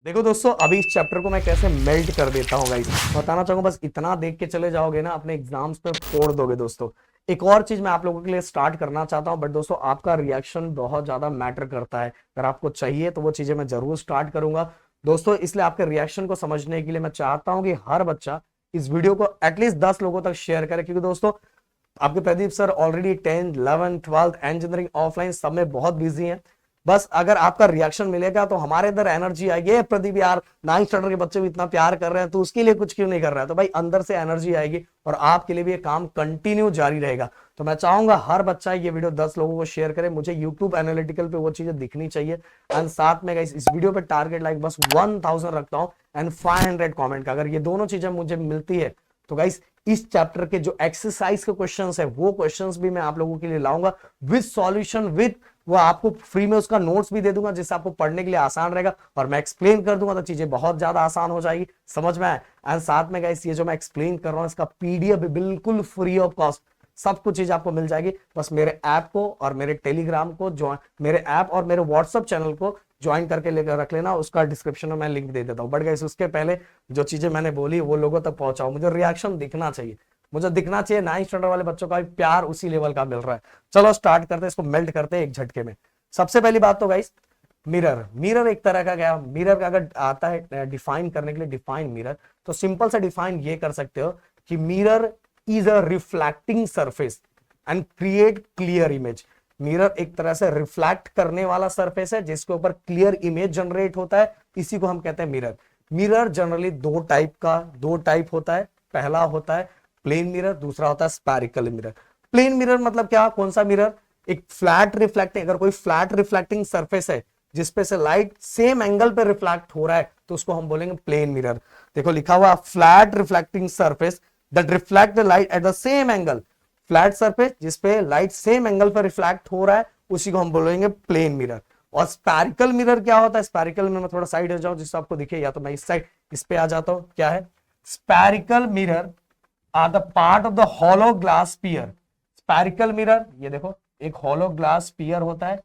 देखो दोस्तों, अभी इस चैप्टर को मैं कैसे मेल्ट कर देता हूँ गाइस, बताना चाहूंगा। बस इतना देख के चले जाओगे ना, अपने एग्जाम्स पे फोड़ दोगे दोस्तों। एक और चीज मैं आप लोगों के लिए स्टार्ट करना चाहता हूँ, बट दोस्तों आपका रिएक्शन बहुत ज्यादा मैटर करता है। अगर आपको चाहिए तो वो चीजें मैं जरूर स्टार्ट करूंगा दोस्तों। इसलिए आपके रिएक्शन को समझने के लिए मैं चाहता हूँ कि हर बच्चा इस वीडियो को एटलीस्ट 10 लोगों तक शेयर करे, क्योंकि दोस्तों आपके Pradeep sir already 10th 11th 12th engineering offline सब में बहुत बिजी हैं। बस अगर आपका रिएक्शन मिलेगा तो हमारे अंदर एनर्जी आएगी। "ये प्रदीप यार, 9th स्टैंडर्ड के बच्चे भी इतना प्यार कर रहे हैं, तो उसके लिए कुछ क्यों नहीं कर रहा है?" तो भाई अंदर से एनर्जी आएगी और आपके लिए भी ये काम कंटिन्यू जारी रहेगा। तो मैं चाहूंगा हर बच्चा ये वीडियो 10 लोगों को शेयर करे। मुझे यूट्यूब एनालिटिकल पे वो चीजें दिखनी चाहिए। एंड साथ में गाइस, इस वीडियो पे टारगेट लाइक बस 1000 रखता हूं एंड 500 कमेंट का। अगर ये दोनों चीजें मुझे मिलती है तो गाइस, इस चैप्टर के जो एक्सरसाइज के क्वेश्चंस है वो क्वेश्चंस भी मैं आप लोगों के लिए लाऊंगा विद सॉल्यूशन, विद वो आपको फ्री में उसका नोट्स भी दे दूंगा, जिससे आपको पढ़ने के लिए आसान रहेगा। और मैं एक्सप्लेन कर दूंगा तो चीजें बहुत ज्यादा आसान हो जाएगी, समझ में आए। एंड साथ में गाइस, ये जो मैं एक्सप्लेन कर रहा हूं इसका पीडीएफ बिल्कुल फ्री ऑफ कॉस्ट सब कुछ चीज आपको मिल जाएगी। बस मेरे ऐप को और मेरे टेलीग्राम को ज्वाइन, मेरे ऐप और मेरे व्हाट्सएप चैनल को ज्वाइन करके लेकर रख लेना। उसका डिस्क्रिप्शन में मैं लिंक दे देता हूँ। बट गाइस, उसके पहले जो चीजें मैंने बोली वो लोगों तक पहुंचाओ। मुझे रिएक्शन दिखना चाहिए, मुझे दिखना चाहिए 9th स्टैंडर्ड वाले बच्चों का भी प्यार उसी लेवल का मिल रहा है। चलो स्टार्ट करते हैं, इसको मेल्ट करते हैं एक झटके में। सबसे पहली बात तो गाइस, मिरर। मिरर एक तरह का क्या, मिरर का अगर आता है डिफाइन करने के लिए, डिफाइन मिरर तो सिंपल सा डिफाइन ये कर सकते हो कि mirror is a reflecting surface and create clear image. Mirror एक तरह से रिफ्लेक्ट करने वाला सरफेस है जिसके ऊपर क्लियर इमेज जनरेट होता है, इसी को हम कहते हैं मिरर। मिरर जनरली दो टाइप होता है। पहला होता है प्लेन मिरर, दूसरा होता है स्फेरिकल मिरर। प्लेन मिरर मतलब क्या, कौन सा मिरर, एक फ्लैट रिफ्लेक्टिंग, अगर कोई फ्लैट रिफ्लेक्टिंग सरफेस है जिसपे से लाइट सेम एंगल पे रिफ्लेक्ट हो रहा है तो उसको हम बोलेंगे प्लेन मिरर। देखो लिखा हुआ flat reflecting surface that reflect the light at the same angle. Flat surface जिसपे लाइट सेम एंगल पर रिफ्लेक्ट हो रहा है उसी को हम बोलेंगे प्लेन मिरर। और स्फेरिकल मिरर क्या होता है, स्फेरिकल में मैं थोड़ा साइड हो जाऊं जिससे आपको दिखे, या तो मैं इस साइड इस पे आ जाता हूं। क्या है, spherical mirror are the part of the hollow glass sphere. Spherical mirror, ये देखो एक हॉलो ग्लास स्फीयर होता है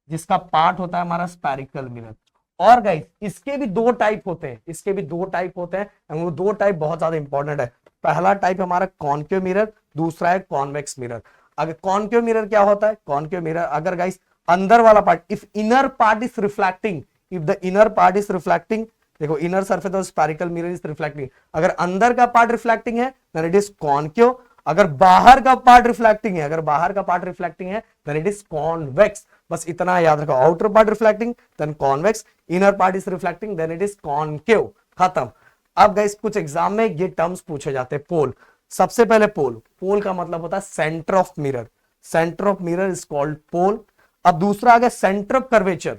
जिसका पार्ट होता है हमारा स्फेरिकल मिरर। और गाइस, इसके भी दो टाइप होते हैं, इसके भी दो टाइप होते हैं। वो दो टाइप बहुत ज्यादा इंपॉर्टेंट है। पहला टाइप हमारा कॉनकेव मिरर, दूसरा है कॉन्वेक्स मिरर। अगर कॉनकेव मिरर क्या होता है, कॉनकेव मिरर अगर गाइस अंदर वाला part, if inner part is reflecting, if the inner part is reflecting, देखो inner surface of spherical mirror is reflecting, अगर अंदर का पार्ट रिफ्लेक्टिंग है देन इट इज कॉनकेव। अगर बाहर का पार्ट रिफ्लेक्टिंग है, अगर बाहर का पार्ट रिफ्लेक्टिंग है देन इट इज कॉन्वेक्स। बस इतना याद रखो, outer part reflecting then convex, inner part is reflecting then it is concave. खत्म। अब गाइस, कुछ एग्जाम में ये टर्म्स पूछे जाते हैं। पोल, सबसे पहले पोल, पोल का मतलब होता है centre of mirror. Centre of mirror is called pole. अब दूसरा आ गया सेंटर ऑफ कर्वेचर।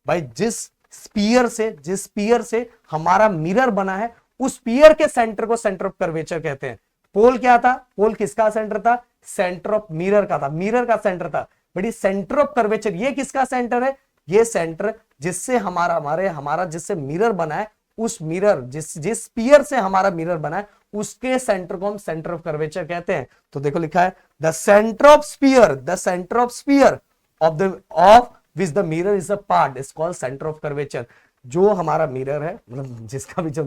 भाई जिस स्पीयर से हमारा मिरर बना है उस स्पीयर के सेंटर को सेंटर ऑफ कर्वेचर कहते हैं। पोल क्या था, पोल किसका सेंटर था, सेंटर ऑफ मिरर का था, मिरर का सेंटर था। बट ये सेंटर ऑफ कर्वेचर ये किसका सेंटर है, ये सेंटर जिससे हमारा जिससे मिरर बना है, उस मिरर जिस स्पीयर से हमारा मिरर बना है उसके सेंटर को हम सेंटर ऑफ कर्वेचर कहते हैं। तो देखो लिखा है the centre of sphere of which the mirror is a part is called centre of curvature. जो हमारा मिरर है, मतलब जिसका भी जो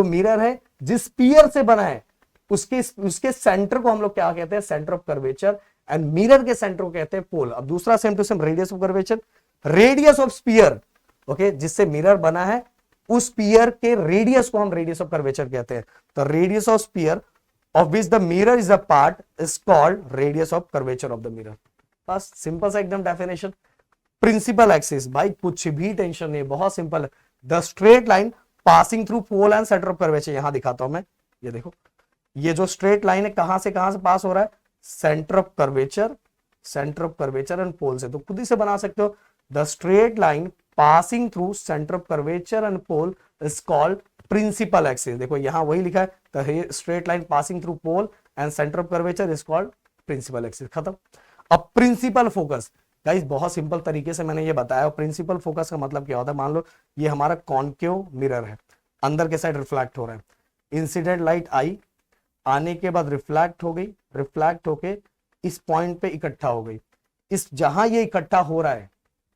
मिरर है जिस स्पीयर से बना है उसके सेंटर को हम लोग क्या कहते हैं, centre of curvature. And mirror के सेंटर को कहते हैं पोल। अब दूसरा same to same radius of curvature, radius of sphere, okay, जिससे मिरर बना है उस स्पीयर के रेडियस को हम रेडियस ऑफ कर्वेचर कहते हैं। तो radius of spear of which the mirror is a part is called radius of curvature of the mirror. बस सिंपल सा एकदम डेफिनेशन। प्रिंसिपल एक्सिस, भाई कुछ भी टेंशन नहीं, बहुत सिंपल है। The straight line passing through pole and centre of curvature. यहां दिखाता हूं मैं, ये देखो ये जो स्ट्रेट लाइन है कहां से पास हो रहा है, centre of curvature and pole से। तो खुद ही से बना सकते हो, the straight line passing through centre of curvature and pole is called principal axis. देखो यहां वही लिखा है, the straight line passing through pole and centre of curvature is called principal axis. खत्म। अब प्रिंसिपल फोकस, गाइस बहुत simple तरीके से मैंने ये बताया। प्रिंसिपल फोकस का मतलब क्या होता है, मान लो ये हमारा कॉनकेव मिरर है, अंदर के साइड रिफ्लेक्ट हो रहा है, इंसिडेंट लाइट आई, आने के बाद रिफ्लेक्ट हो गई, रिफ्लेक्ट होके इस पॉइंट पे इकट्ठा हो गई। इस जहां ये इकट्ठा हो रहा है,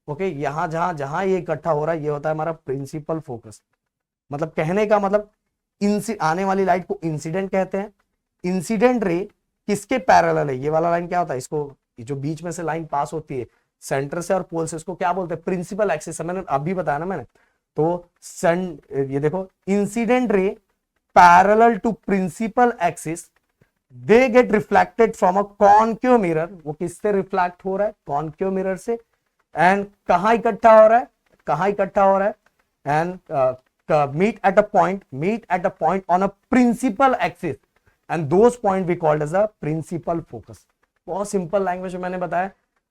ओके, यहां जहां ये इकट्ठा हो रहा है ये होता है हमारा प्रिंसिपल फोकस। मतलब कहने का मतलब आने वाली लाइट को इंसिडेंट कहते हैं। इंसिडेंट रे किसके पैरेलल है, ये वाला लाइन क्या होता है, इसको जो बीच में से लाइन पास होती है सेंटर से और पोल से, उसको क्या बोलते हैं, प्रिंसिपल एक्सिस। मैंने अभी बताया ना मैंने, तो ये देखो incident ray parallel to principal axis, they get reflected from a concave mirror. वो किससे रिफ्लेक्ट हो रहा है, कॉनकेव मिरर से। एंड कहां इकट्ठा हो रहा है, कहां इकट्ठा हो रहा है, and meet at a point on a principal axis, and those point we called as a principal focus. बहुत सिंपल लैंग्वेज में मैंने बताया।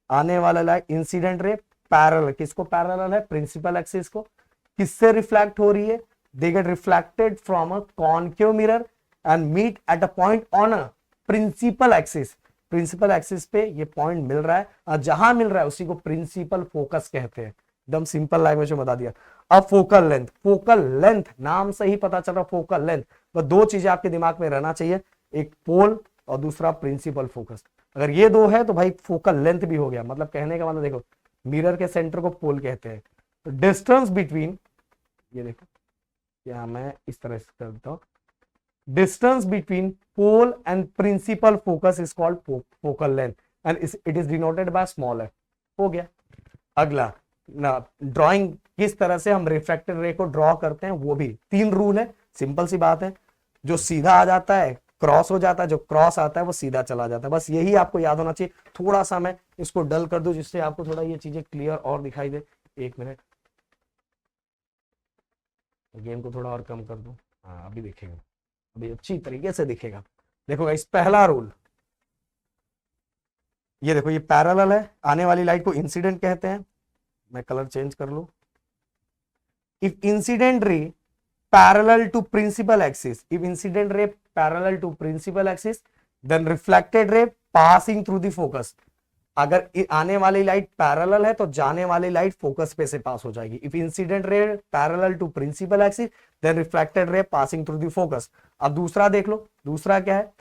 आने वाला लाइट इंसिडेंट रे पैरेलल, किसको पैरेलल है, प्रिंसिपल एक्सिस को। किससे रिफ्लेक्ट हो रही है, they get reflected from a concave mirror and meet at a point on a principal axis. Principal axis पे ये पॉइंट मिल रहा है, और जहां मिल रहा है उसी को प्रिंसिपल फोकस कहते हैं। एकदम सिंपल लैंग्वेज में बता दिया। अब फोकल लेंथ, फोकल लेंथ नाम से ही पता चल रहा, फोकल लेंथ। बस दो चीजें आपके दिमाग में रहना चाहिए, एक पोल और दूसरा प्रिंसिपल फोकस। अगर ये दो है तो भाई फोकल लेंथ भी हो गया। मतलब कहने का मतलब देखो, मिरर के सेंटर को पोल कहते हैं। तो डिस्टेंस बिटवीन, ये देखो क्या मैं इस तरह से करता हूं, distance between pole and principal focus is called focal length and it is denoted by small F. हो गया। अगला ना, ड्राइंग किस तरह से हम रिफ्रैक्टेड रे को ड्रॉ करते हैं, वो भी 3 रूल है। सिंपल सी बात है, जो सीधा आ जाता है क्रॉस हो जाता है, जो क्रॉस आता है वो सीधा चला जाता है। बस यही आपको याद होना चाहिए। थोड़ा सा मैं इसको डल कर दूं जिससे आपको थोड़ा ये चीजें क्लियर और दिखाई दे। 1 मिनट, गेम को थोड़ा और कम कर दूं। हाँ अभी दिखेगा, अभी अच्छी तरीके से दिखेगा। देखो इस पहला रूल, ये देखो ये पैरेलल है, आने वाली लाइट को इंसिडेंट कहते हैं। मैं कलर चेंज कर लूं। If incident ray parallel to principal axis, if incident ray parallel to principal axis, then reflected ray passing through the focus. अगर आने वाली लाइट पैरेलल है तो जाने वाली लाइट फोकस पे से पास हो जाएगी। If incident ray parallel to principal axis, then reflected ray passing through the focus. अब दूसरा देख लो, दूसरा क्या है,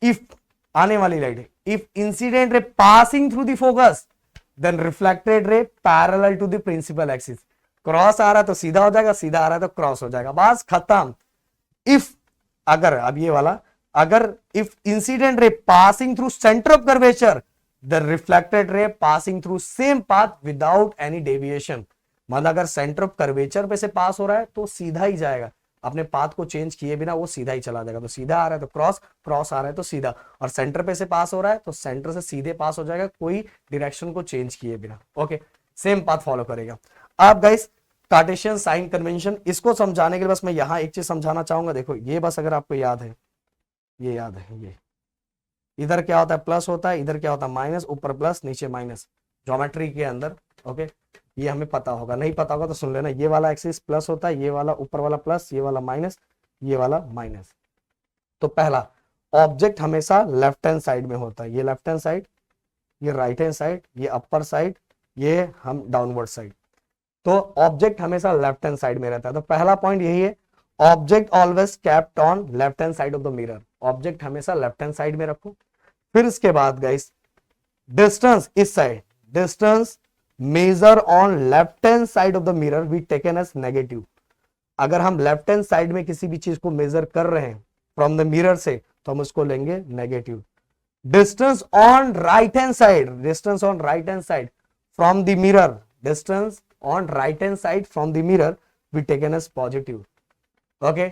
इफ आने वाली लाइट है, if incident ray passing through the focus, then reflected ray parallel to the principal axis. Cross आ रहा है तो सीधा हो जाएगा, सीधा आ रहा है तो क्रॉस हो जाएगा, बस खत्म। इफ, अगर अब ये वाला, अगर if incident ray passing through centre of curvature, the reflected ray passing through same path without any deviation. मतलब अगर सेंटर ऑफ कर्वेचर पे से पास हो रहा है तो सीधा ही जाएगा, अपने पाथ को चेंज किए बिना वो सीधा ही चला जाएगा। तो सीधा आ रहा है तो क्रॉस, क्रॉस आ रहा है तो सीधा, और सेंटर पे से पास हो रहा है तो सेंटर से सीधे पास हो जाएगा, कोई डायरेक्शन को चेंज किए बिना। ओके, सेम पाथ फॉलो करेगा। अब गाइस कार्टेशियन साइन कन्वेंशन, इसको समझाने के लिए बस मैं यहां एक चीज समझाना चाहूंगा। देखो ये बस अगर आपको याद है, ये याद है, ये इधर क्या होता है, प्लस होता है, इधर क्या होता है, माइनस, ऊपर प्लस नीचे माइनस, ज्योमेट्री के अंदर। ओके, ये हमें पता होगा, नहीं पता होगा तो सुन लेना। ये वाला एक्सिस प्लस होता है, ये वाला ऊपर वाला प्लस, ये वाला माइनस, ये वाला माइनस। तो पहला, ऑब्जेक्ट हमेशा लेफ्ट हैंड साइड में होता है। ये लेफ्ट हैंड साइड, ये राइट हैंड साइड, ये अपर साइड, ये हम डाउनवर्ड साइड। तो ऑब्जेक्ट हमेशा लेफ्ट हैंड साइड में रहता है। तो पहला पॉइंट यही है, object always kept on left hand side of the mirror. Object हमेशा लेफ्ट हैंड साइड में रखो। फिर इसके बाद गाइस, डिस्टेंस इस side, distance measure on left hand side of the mirror we taken as negative. अगर हम लेफ्ट हैंड साइड में किसी भी चीज को मेजर कर रहे हैं फ्रॉम द मिरर से, तो हम उसको लेंगे negative. Distance on right hand side, distance on right hand side from the mirror, distance on right hand side from the mirror we taken as positive. Okay,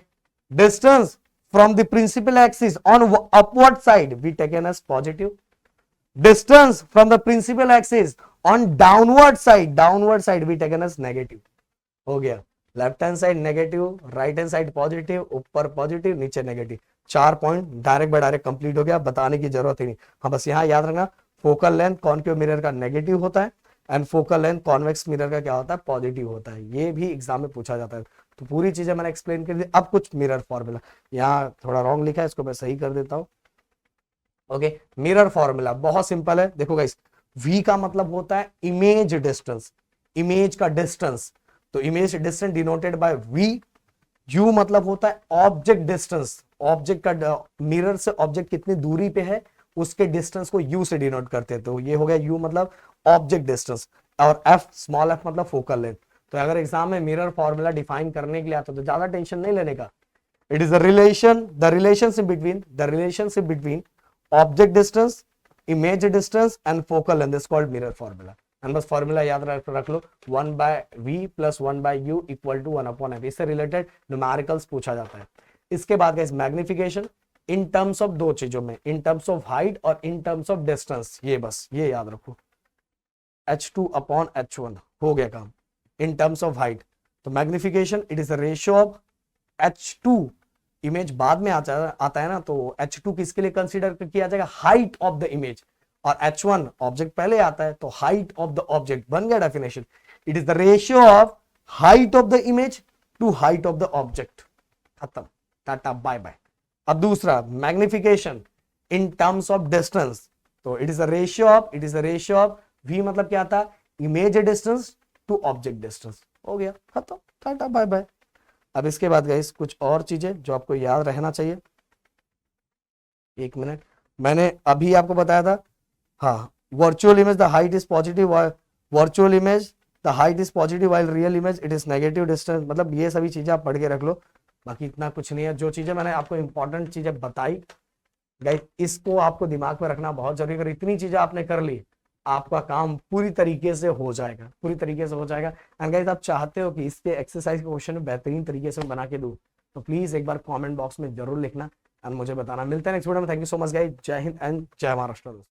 distance from the principal axis on upward side we taken as positive. Distance from the principal axis on downward side we taken as negative. हो गया, left hand side negative, right hand side positive, ऊपर positive, नीचे negative. 4 point direct by direct complete हो गया, बताने की जरूरत ही नहीं। हाँ बस यहाँ याद रखना, फोकल लेंथ कॉनकेव मिरर का नेगेटिव होता है and focal length convex mirror का क्या होता है, पॉजिटिव होता है। ये भी एग्जाम में पूछा जाता है। तो पूरी चीजें मैंने एक्सप्लेन कर दी। अब कुछ मिरर फॉर्मूला, यहाँ थोड़ा रॉन्ग लिखा है, इसको मैं सही कर देता हूँ। ओके, मिरर फॉर्मूला बहुत सिंपल है। देखो गाइस, V का मतलब होता है इमेज डिस्टेंस, इमेज का डिस्टेंस। तो image distance denoted by V। U मतलब होता है ऑब्जेक्ट डिस्टेंस, ऑब्जेक्ट का मिरर से ऑब्जेक्ट कितनी दूरी पे है उसके डिस्टेंस को U से डिनोट करते हैं। तो ये हो गया U मतलब ऑब्जेक्ट डिस्टेंस। और F, स्मॉल f मतलब फोकल लेंथ। तो अगर एग्जाम में मिरर फॉर्मूला डिफाइन करने के लिए आता तो ज्यादा टेंशन नहीं लेने का। It is the relationship between object distance, image distance and focal length is called mirror formula. And बस फॉर्मूला याद रख लो 1/v + 1/u = 1/f। इससे रिलेटेड न्यूमेरिकल्स पूछा जाता है। इसके बाद guys magnification in terms of दो चीजों में, इन टर्म्स ऑफ हाइट और इन टर्म्स ऑफ डिस्टेंस। ये बस ये याद रखो, h2/h1 हो गया काम। इन टर्म्स ऑफ हाइट तो magnification it is the ratio of h2, image बाद में आता है ना, तो h2 किसके लिए कंसीडर किया जाएगा, हाइट ऑफ द इमेज, और h1 ऑब्जेक्ट पहले आता है तो हाइट ऑफ द ऑब्जेक्ट। बन गया definition, it is the ratio of height of the image to height of the object. खत्म, टाटा बाय बाय। अब दूसरा magnification in terms of distance, तो it is the ratio of v मतलब क्या था, image distance to object distance. हो गया, खत्म, टाटा बाय बाय। अब इसके बाद गाइस कुछ और चीजें जो आपको याद रहना चाहिए। एक मिनट, मैंने अभी आपको बताया था, हाँ, virtual image the height is positive, virtual image the height is positive while real image it is negative distance. मतलब ये सभी चीजें आप पढ़ के रख लो, बाकी इतना कुछ नहीं है। जो चीजें मैंने आपको इंपॉर्टेंट चीजें बताई गाइस, इसको आपको दिमाग में रखना बहुत जरूरी है। अगर इतनी चीजें आपने कर ली, आपका काम पूरी तरीके से हो जाएगा, पूरी तरीके से हो जाएगा। एंड गाइस आप चाहते हो कि इसके एक्सरसाइज के क्वेश्चन बेहतरीन तरीके से बना के दूं, तो प्लीज एक बार कमेंट बॉक्स में जरूर लिखना एंड मुझे बताना। मिलते हैं नेक्स्ट वीडियो में। Thank you so much guys, जय हिंद एंड जय महाराष्ट्र।